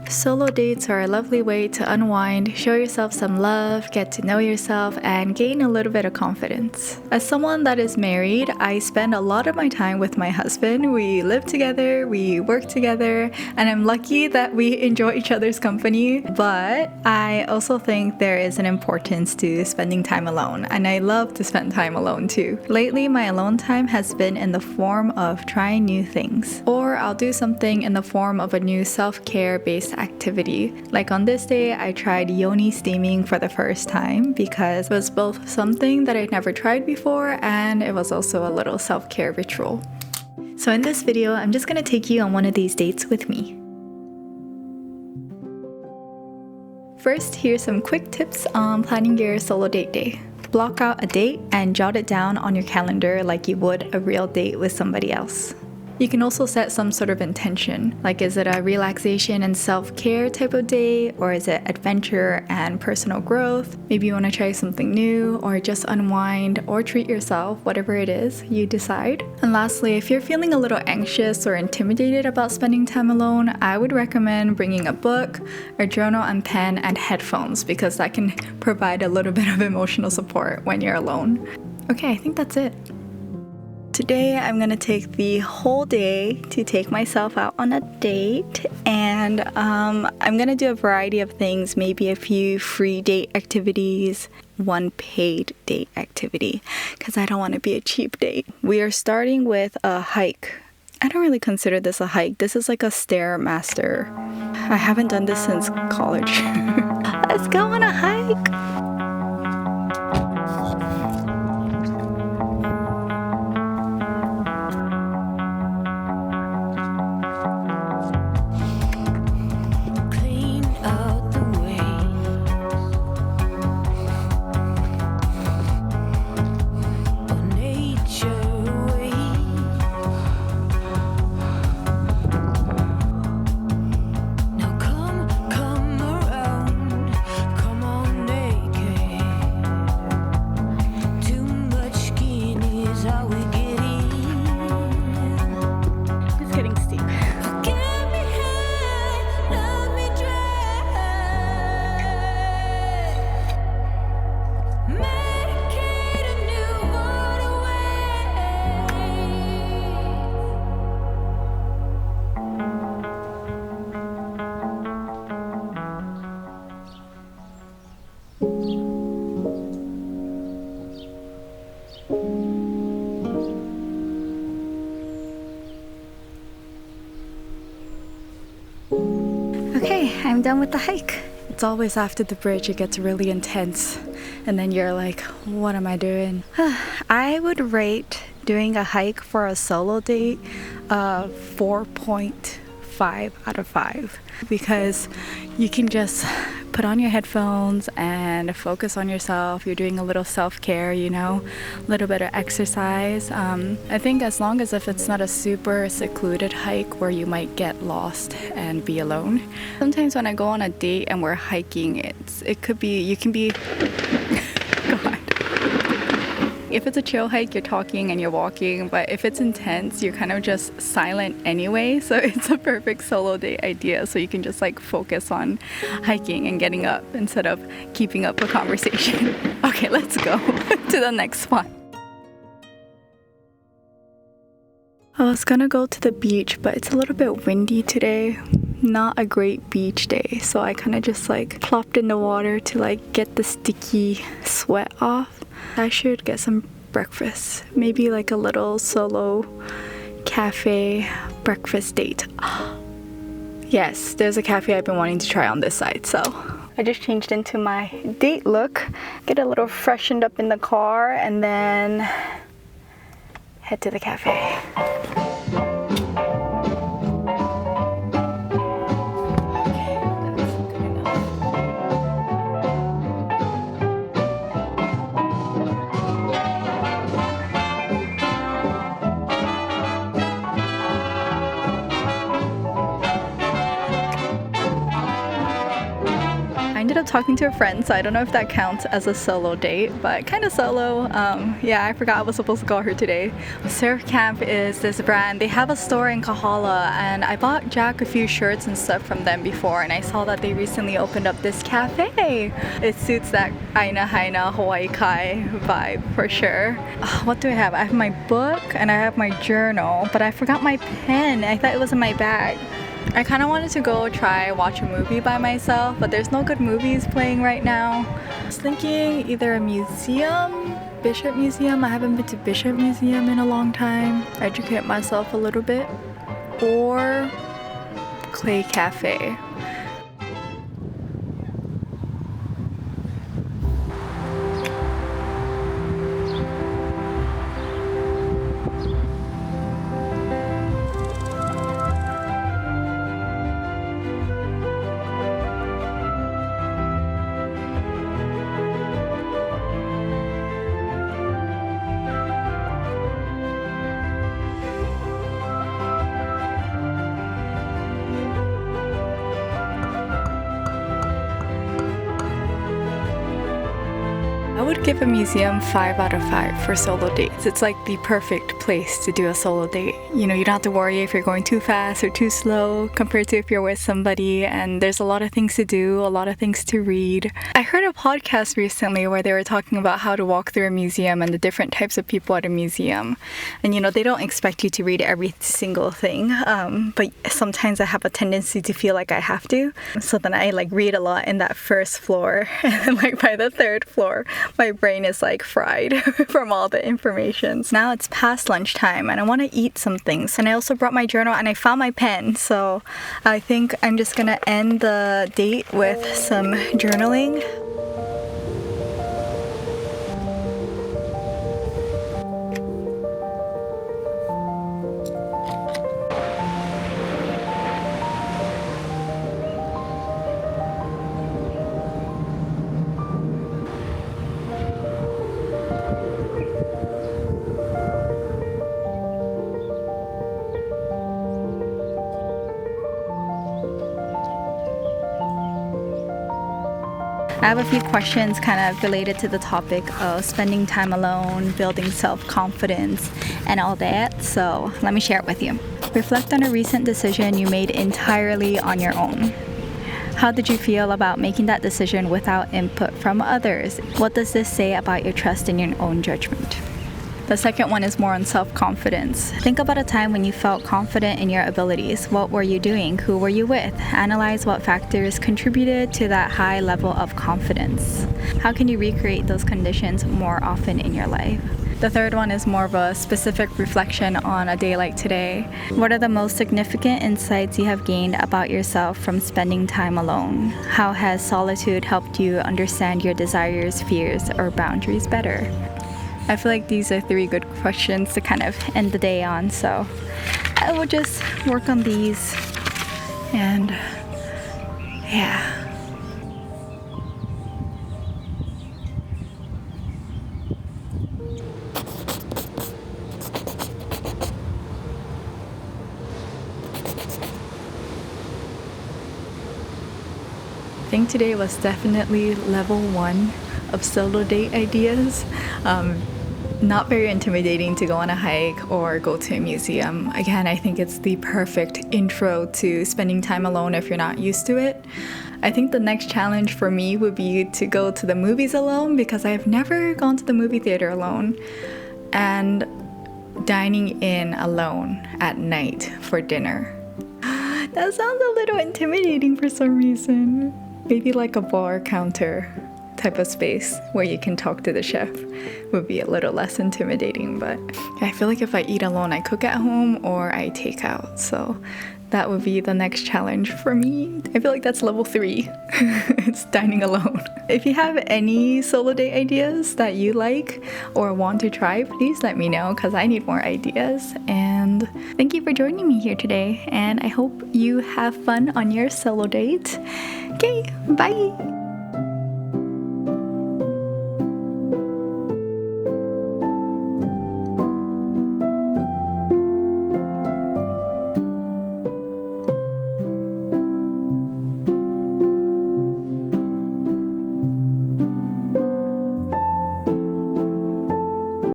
Solo dates are a lovely way to unwind, show yourself some love, get to know yourself, and gain a little bit of confidence. As someone that is married, I spend a lot of my time with my husband. We live together, we work together, and I'm lucky that we enjoy each other's company. But I also think there is an importance to spending time alone, and I love to spend time alone too. Lately, my alone time has been in the form of trying new things, or I'll do something in the form of a new self-care based activity. Like on this day, I tried yoni steaming for the first time because it was both something that I'd never tried before and it was also a little self-care ritual. So in this video, I'm just gonna take you on one of these dates with me. First, here's some quick tips on planning your solo date day. Block out a date and jot it down on your calendar like you would a real date with somebody else. You can also set some sort of intention, like is it a relaxation and self-care type of day, or is it adventure and personal growth? Maybe you want to try something new, or just unwind, or treat yourself, whatever it is, you decide. And lastly, if you're feeling a little anxious or intimidated about spending time alone, I would recommend bringing a book, a journal and pen, and headphones, because that can provide a little bit of emotional support when you're alone. Okay, I think that's it. Today I'm gonna take the whole day to take myself out on a date, and I'm gonna do a variety of things, maybe a few free date activities, one paid date activity, because I don't want to be a cheap date. We are starting with a hike. I don't really consider this a hike. This is like a Stairmaster. I haven't done this since college. Let's go on a hike! Okay, I'm done with the hike. It's always after the bridge it gets really intense, and then you're like, what am I doing? I would rate doing a hike for a solo date 4.5 out of 5, because you can just put on your headphones and focus on yourself. You're doing a little self-care, you know, a little bit of exercise. I think as long as if it's not a super secluded hike where you might get lost and be alone. Sometimes when I go on a date and we're hiking, it could be, you can be God. If it's a chill hike, you're talking and you're walking, but if it's intense, you're kind of just silent anyway, so it's a perfect solo date idea, so you can just like focus on hiking and getting up instead of keeping up a conversation. Okay, let's go to the next spot. I was gonna go to the beach, but it's a little bit windy today. Not a great beach day, so I kind of just like plopped in the water to like get the sticky sweat off. I should get some breakfast, maybe like a little solo cafe breakfast date. Yes, there's a cafe I've been wanting to try on this side, so I just changed into my date look, get a little freshened up in the car, and then head to the cafe. I ended up talking to a friend, so I don't know if that counts as a solo date, but kind of solo. Yeah, I forgot I was supposed to call her today. Surf Camp is this brand. They have a store in Kahala, and I bought Jack a few shirts and stuff from them before, and I saw that they recently opened up this cafe. It suits that Aina Haina Hawaii Kai vibe for sure. What do I have? I have my book and I have my journal, but I forgot my pen. I thought it was in my bag. I kind of wanted to go watch a movie by myself, but there's no good movies playing right now. I was thinking either a museum, Bishop Museum. I haven't been to Bishop Museum in a long time. Educate myself a little bit. Or Clay Cafe. I would give a museum 5 out of 5 for solo dates. It's like the perfect place to do a solo date. You know, you don't have to worry if you're going too fast or too slow compared to if you're with somebody, and there's a lot of things to do, a lot of things to read. I heard a podcast recently where they were talking about how to walk through a museum and the different types of people at a museum. And you know, they don't expect you to read every single thing, but sometimes I have a tendency to feel like I have to. So then I like read a lot in that first floor, and then like by the third floor, my brain is like fried from all the information. Now it's past lunchtime and I want to eat some things. And I also brought my journal and I found my pen. So I think I'm just gonna end the date with some journaling. I have a few questions kind of related to the topic of spending time alone, building self-confidence, and all that, so let me share it with you. Reflect on a recent decision you made entirely on your own. How did you feel about making that decision without input from others? What does this say about your trust in your own judgment? The second one is more on self-confidence. Think about a time when you felt confident in your abilities. What were you doing? Who were you with? Analyze what factors contributed to that high level of confidence. How can you recreate those conditions more often in your life? The third one is more of a specific reflection on a day like today. What are the most significant insights you have gained about yourself from spending time alone? How has solitude helped you understand your desires, fears, or boundaries better? I feel like these are 3 good questions to kind of end the day on, so I will just work on these and yeah. I think today was definitely level 1 of solo date ideas. Not very intimidating to go on a hike or go to a museum. Again, I think it's the perfect intro to spending time alone if you're not used to it. I think the next challenge for me would be to go to the movies alone, because I have never gone to the movie theater alone, and dining in alone at night for dinner. That sounds a little intimidating for some reason. Maybe like a bar counter type of space where you can talk to the chef would be a little less intimidating, but I feel like if I eat alone, I cook at home or I take out, so that would be the next challenge for me. I feel like that's level 3. It's dining alone. If you have any solo date ideas that you like or want to try, please let me know, because I need more ideas. And thank you for joining me here today, and I hope you have fun on your solo date. Okay, bye!